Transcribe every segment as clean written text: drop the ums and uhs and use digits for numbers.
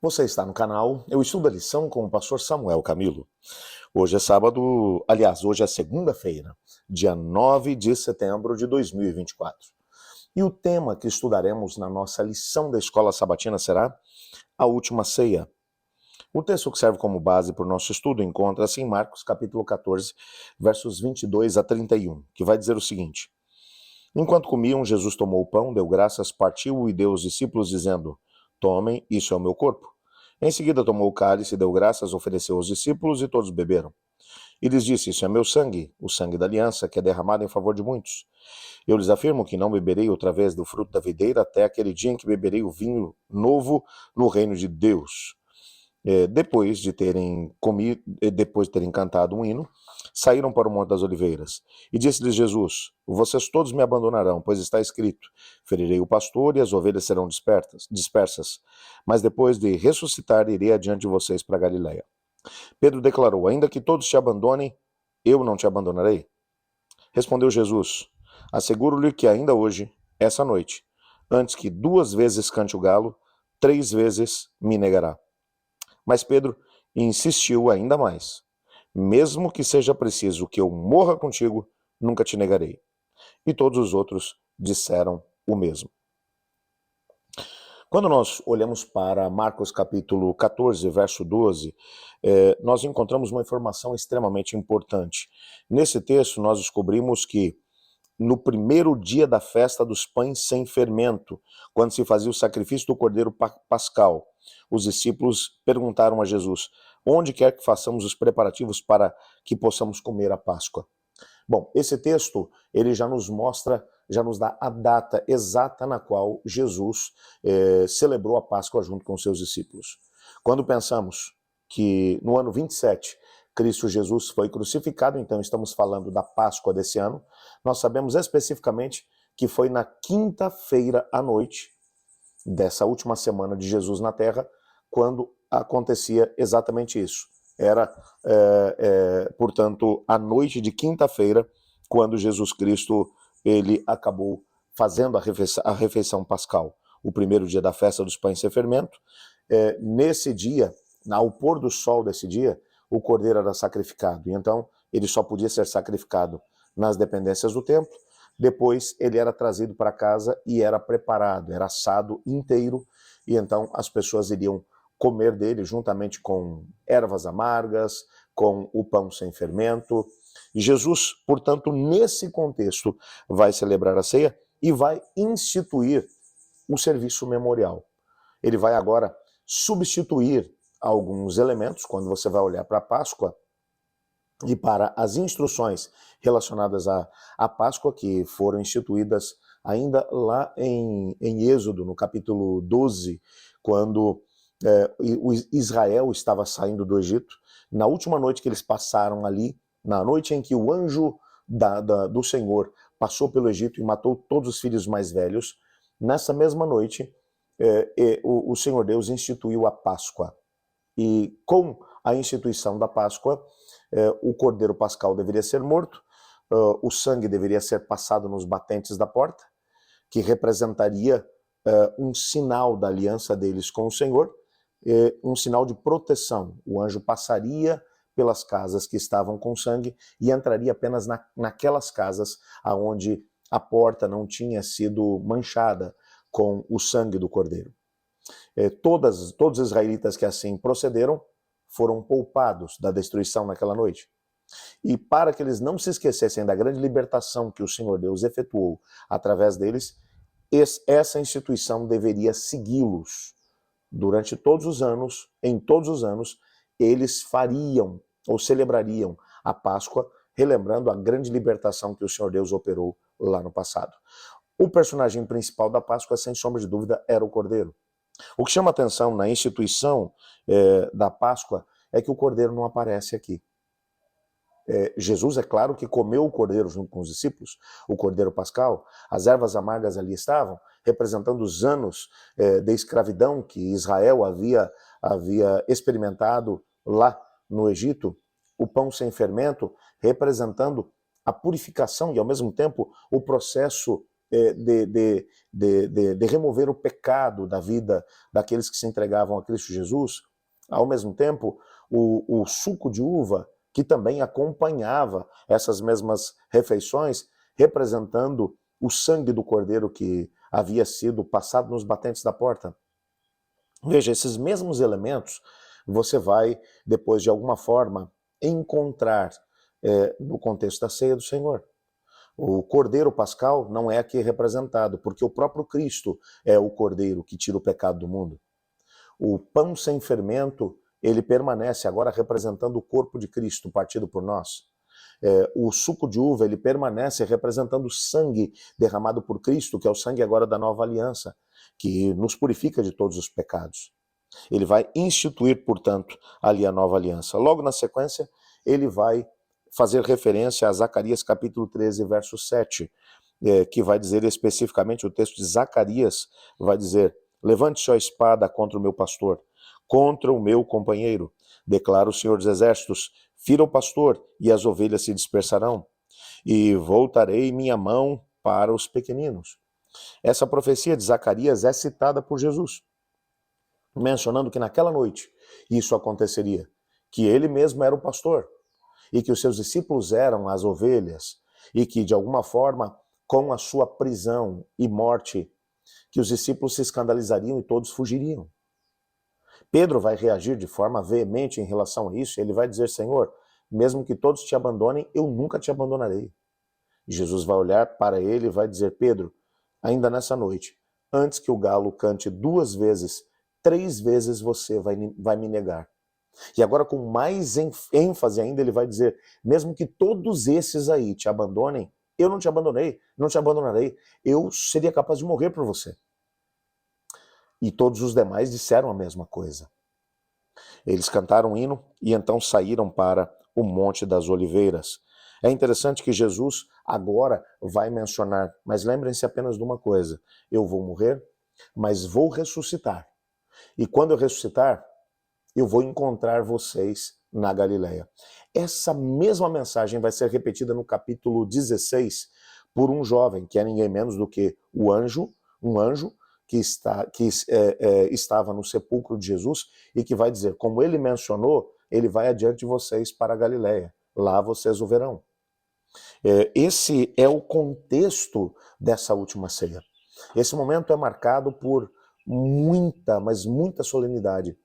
Você está no canal Eu Estudo a Lição com o pastor Samuel Camilo. Hoje é sábado, aliás, hoje é segunda-feira, dia 9 de setembro de 2024. E o tema que estudaremos na nossa lição da Escola Sabatina será a Última Ceia. O texto que serve como base para o nosso estudo encontra-se em Marcos capítulo 14, versos 22 a 31, que vai dizer o seguinte: Enquanto comiam, Jesus tomou o pão, deu graças, partiu e deu aos discípulos, dizendo: Tomem, isso é o meu corpo. Em seguida tomou o cálice, deu graças, ofereceu aos discípulos e todos beberam. E lhes disse: Isso é meu sangue, o sangue da aliança, que é derramado em favor de muitos. Eu lhes afirmo que não beberei outra vez do fruto da videira até aquele dia em que beberei o vinho novo no reino de Deus. Depois de terem cantado um hino, saíram para o Monte das Oliveiras. E disse-lhes Jesus: Vocês todos me abandonarão, pois está escrito: Ferirei o pastor e as ovelhas serão dispersas. Mas depois de ressuscitar, irei adiante de vocês para Galiléia. Pedro declarou: Ainda que todos te abandonem, eu não te abandonarei. Respondeu Jesus: Asseguro-lhe que ainda hoje, essa noite, antes que 2 vezes cante o galo, 3 vezes me negará. Mas Pedro insistiu ainda mais: Mesmo que seja preciso que eu morra contigo, nunca te negarei. E todos os outros disseram o mesmo. Quando nós olhamos para Marcos capítulo 14, verso 12, nós encontramos uma informação extremamente importante. Nesse texto, nós descobrimos que no primeiro dia da festa dos pães sem fermento, quando se fazia o sacrifício do cordeiro pascal, os discípulos perguntaram a Jesus: onde quer que façamos os preparativos para que possamos comer a Páscoa? Bom, esse texto, ele já nos mostra, já nos dá a data exata na qual Jesus celebrou a Páscoa junto com seus discípulos. Quando pensamos que no ano 27, Cristo Jesus foi crucificado, então estamos falando da Páscoa desse ano, nós sabemos especificamente que foi na quinta-feira à noite dessa última semana de Jesus na Terra, quando acontecia exatamente isso. Era, portanto, a noite de quinta-feira, quando Jesus Cristo ele acabou fazendo a refeição pascal, o primeiro dia da festa dos pães sem fermento. Nesse dia, ao pôr do sol desse dia, o cordeiro era sacrificado. E então, ele só podia ser sacrificado nas dependências do templo. Depois, ele era trazido para casa e era preparado, era assado inteiro. E então, as pessoas iriam comer dele juntamente com ervas amargas, com o pão sem fermento. E Jesus, portanto, nesse contexto, vai celebrar a ceia e vai instituir o serviço memorial. Ele vai agora substituir alguns elementos, quando você vai olhar para a Páscoa e para as instruções relacionadas à Páscoa, que foram instituídas ainda lá em Êxodo, no capítulo 12, quando Israel estava saindo do Egito. Na última noite que eles passaram ali, na noite em que o anjo do Senhor passou pelo Egito e matou todos os filhos mais velhos, nessa mesma noite, o Senhor Deus instituiu a Páscoa. E com a instituição da Páscoa, o cordeiro pascal deveria ser morto, o sangue deveria ser passado nos batentes da porta, que representaria um sinal da aliança deles com o Senhor, um sinal de proteção. O anjo passaria pelas casas que estavam com sangue e entraria apenas naquelas casas onde a porta não tinha sido manchada com o sangue do cordeiro. Todos os israelitas que assim procederam foram poupados da destruição naquela noite. E para que eles não se esquecessem da grande libertação que o Senhor Deus efetuou através deles, essa instituição deveria segui-los. Durante todos os anos, em todos os anos, eles fariam ou celebrariam a Páscoa, relembrando a grande libertação que o Senhor Deus operou lá no passado. O personagem principal da Páscoa, sem sombra de dúvida, era o Cordeiro. O que chama atenção na instituição da Páscoa é que o Cordeiro não aparece aqui. Jesus, é claro que comeu o cordeiro junto com os discípulos, o cordeiro pascal, as ervas amargas ali estavam, representando os anos de escravidão que Israel havia experimentado lá no Egito, o pão sem fermento, representando a purificação e, ao mesmo tempo, o processo de remover o pecado da vida daqueles que se entregavam a Cristo Jesus, ao mesmo tempo, o suco de uva, que também acompanhava essas mesmas refeições, representando o sangue do cordeiro que havia sido passado nos batentes da porta. Veja, esses mesmos elementos você vai, depois de alguma forma, encontrar no contexto da ceia do Senhor. O cordeiro pascal não é aqui representado, porque o próprio Cristo é o cordeiro que tira o pecado do mundo. O pão sem fermento, ele permanece agora representando o corpo de Cristo partido por nós. O suco de uva, ele permanece representando o sangue derramado por Cristo, que é o sangue agora da nova aliança, que nos purifica de todos os pecados. Ele vai instituir, portanto, ali a nova aliança. Logo na sequência, ele vai fazer referência a Zacarias capítulo 13, verso 7, que vai dizer especificamente, o texto de Zacarias vai dizer: levante sua espada contra o meu pastor, contra o meu companheiro, declara o Senhor dos Exércitos, fira o pastor e as ovelhas se dispersarão, e voltarei minha mão para os pequeninos. Essa profecia de Zacarias é citada por Jesus, mencionando que naquela noite isso aconteceria, que ele mesmo era o pastor, e que os seus discípulos eram as ovelhas, e que de alguma forma, com a sua prisão e morte, que os discípulos se escandalizariam e todos fugiriam. Pedro vai reagir de forma veemente em relação a isso, ele vai dizer: Senhor, mesmo que todos te abandonem, eu nunca te abandonarei. E Jesus vai olhar para ele e vai dizer: Pedro, ainda nessa noite, antes que o galo cante 2 vezes, 3 vezes você vai me negar. E agora, com mais ênfase ainda, ele vai dizer: mesmo que todos esses aí te abandonem, eu não te abandonei, não te abandonarei, eu seria capaz de morrer por você. E todos os demais disseram a mesma coisa. Eles cantaram um hino e então saíram para o Monte das Oliveiras. É interessante que Jesus agora vai mencionar, mas lembrem-se apenas de uma coisa: eu vou morrer, mas vou ressuscitar. E quando eu ressuscitar, eu vou encontrar vocês na Galileia. Essa mesma mensagem vai ser repetida no capítulo 16 por um jovem, que é ninguém menos do que um anjo que estava no sepulcro de Jesus e que vai dizer, como ele mencionou, ele vai adiante de vocês para a Galileia. Lá vocês o verão. Esse é o contexto dessa última ceia. Esse momento é marcado por muita, mas muita solenidade.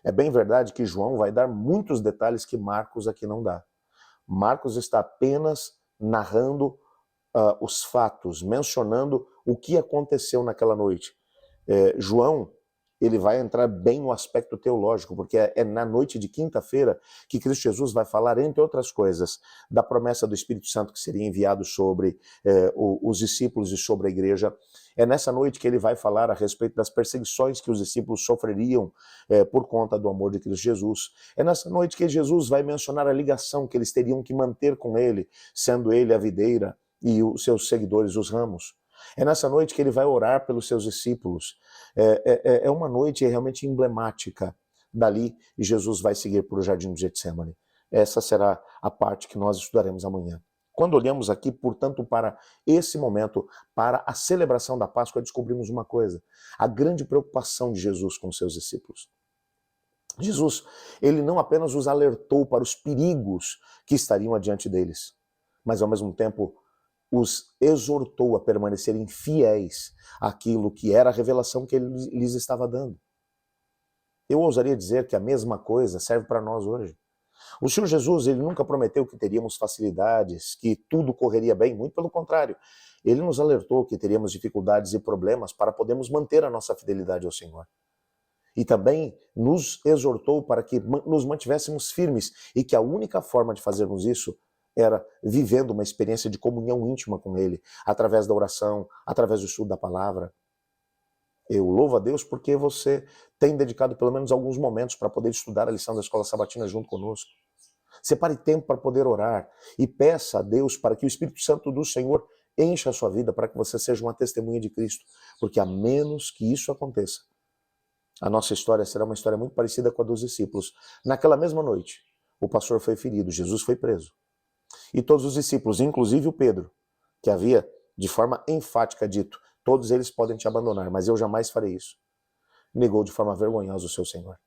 É bem verdade que João vai dar muitos detalhes que Marcos aqui não dá. Marcos está apenas narrando os fatos, mencionando o que aconteceu naquela noite. João, ele vai entrar bem no aspecto teológico, porque é na noite de quinta-feira que Cristo Jesus vai falar, entre outras coisas, da promessa do Espírito Santo que seria enviado sobre os discípulos e sobre a igreja. É nessa noite que ele vai falar a respeito das perseguições que os discípulos sofreriam por conta do amor de Cristo Jesus. É nessa noite que Jesus vai mencionar a ligação que eles teriam que manter com ele, sendo ele a videira e os seus seguidores os ramos. É nessa noite que ele vai orar pelos seus discípulos. É uma noite realmente emblemática. Dali, Jesus vai seguir para o Jardim do Getsemane. Essa será a parte que nós estudaremos amanhã. Quando olhamos aqui, portanto, para esse momento, para a celebração da Páscoa, descobrimos uma coisa: a grande preocupação de Jesus com os seus discípulos. Jesus, ele não apenas os alertou para os perigos que estariam adiante deles, mas ao mesmo tempo os exortou a permanecerem fiéis àquilo que era a revelação que ele lhes estava dando. Eu ousaria dizer que a mesma coisa serve para nós hoje. O Senhor Jesus, ele nunca prometeu que teríamos facilidades, que tudo correria bem, muito pelo contrário. Ele nos alertou que teríamos dificuldades e problemas para podermos manter a nossa fidelidade ao Senhor. E também nos exortou para que nos mantivéssemos firmes e que a única forma de fazermos isso era vivendo uma experiência de comunhão íntima com Ele, através da oração, através do estudo da palavra. Eu louvo a Deus porque você tem dedicado pelo menos alguns momentos para poder estudar a lição da Escola Sabatina junto conosco. Separe tempo para poder orar e peça a Deus para que o Espírito Santo do Senhor encha a sua vida para que você seja uma testemunha de Cristo, porque a menos que isso aconteça, a nossa história será uma história muito parecida com a dos discípulos. Naquela mesma noite, o pastor foi ferido, Jesus foi preso. E todos os discípulos, inclusive o Pedro, que havia de forma enfática dito, todos eles podem te abandonar, mas eu jamais farei isso. Negou de forma vergonhosa o seu Senhor.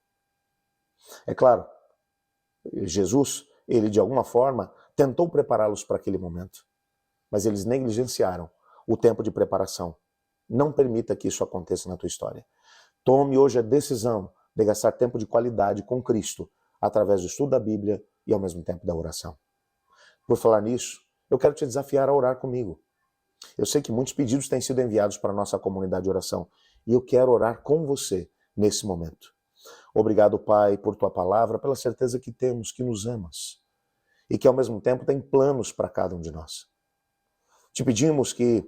É claro, Jesus, ele de alguma forma tentou prepará-los para aquele momento, mas eles negligenciaram o tempo de preparação. Não permita que isso aconteça na tua história. Tome hoje a decisão de gastar tempo de qualidade com Cristo, através do estudo da Bíblia e ao mesmo tempo da oração. Por falar nisso, eu quero te desafiar a orar comigo. Eu sei que muitos pedidos têm sido enviados para a nossa comunidade de oração e eu quero orar com você nesse momento. Obrigado, Pai, por tua palavra, pela certeza que temos que nos amas e que ao mesmo tempo tem planos para cada um de nós. Te pedimos que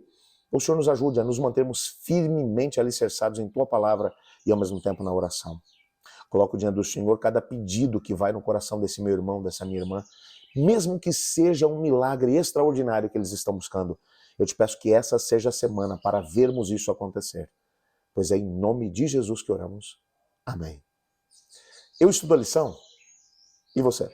o Senhor nos ajude a nos mantermos firmemente alicerçados em tua palavra e ao mesmo tempo na oração. Coloco diante do Senhor cada pedido que vai no coração desse meu irmão, dessa minha irmã, mesmo que seja um milagre extraordinário que eles estão buscando. Eu te peço que essa seja a semana para vermos isso acontecer. Pois é em nome de Jesus que oramos. Amém. Eu estudo a lição. E você?